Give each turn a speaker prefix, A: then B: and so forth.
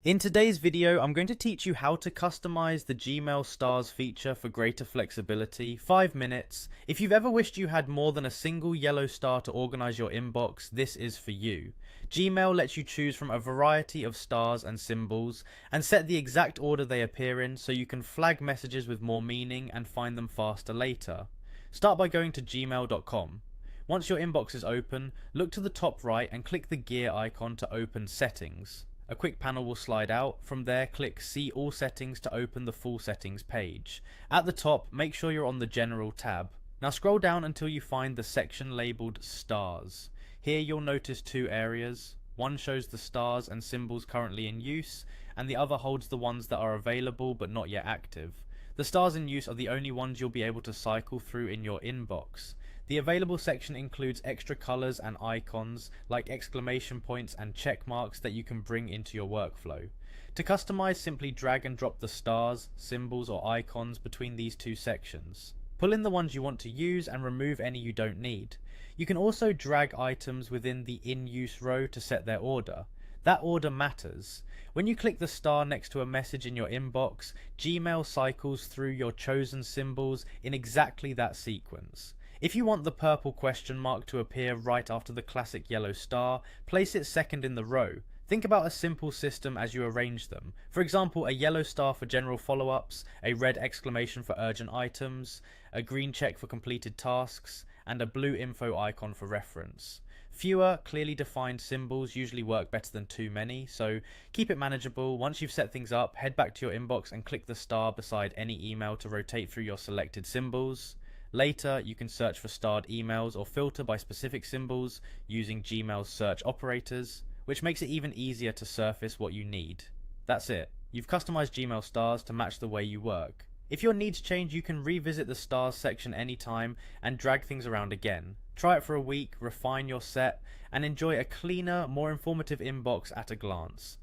A: In today's video, I'm going to teach you how to customize the Gmail stars feature for greater flexibility. 5 minutes. If you've ever wished you had more than a single yellow star to organize your inbox, this is for you. Gmail lets you choose from a variety of stars and symbols and set the exact order they appear in so you can flag messages with more meaning and find them faster later. Start by going to gmail.com. Once your inbox is open, look to the top right and click the gear icon to open settings. A quick panel will slide out. From there, click See All Settings to open the full settings page. At the top, make sure you're on the General tab. Now scroll down until you find the section labelled Stars. Here you'll notice two areas. One shows the stars and symbols currently in use, and the other holds the ones that are available but not yet active. The stars in use are the only ones you'll be able to cycle through in your inbox. The available section includes extra colors and icons like exclamation points and check marks that you can bring into your workflow. To customize, simply drag and drop the stars, symbols or icons between these two sections. Pull in the ones you want to use and remove any you don't need. You can also drag items within the in use row to set their order. That order matters. When you click the star next to a message in your inbox, Gmail cycles through your chosen symbols in exactly that sequence. If you want the purple question mark to appear right after the classic yellow star, place it second in the row. Think about a simple system as you arrange them. For example, a yellow star for general follow-ups, a red exclamation for urgent items, a green check for completed tasks, and a blue info icon for reference. Fewer, clearly defined symbols usually work better than too many, so keep it manageable. Once you've set things up, head back to your inbox and click the star beside any email to rotate through your selected symbols. Later, you can search for starred emails or filter by specific symbols using Gmail's search operators, which makes it even easier to surface what you need. That's it. You've customized Gmail stars to match the way you work. If your needs change, you can revisit the stars section anytime and drag things around again. Try it for a week, refine your set, and enjoy a cleaner, more informative inbox at a glance.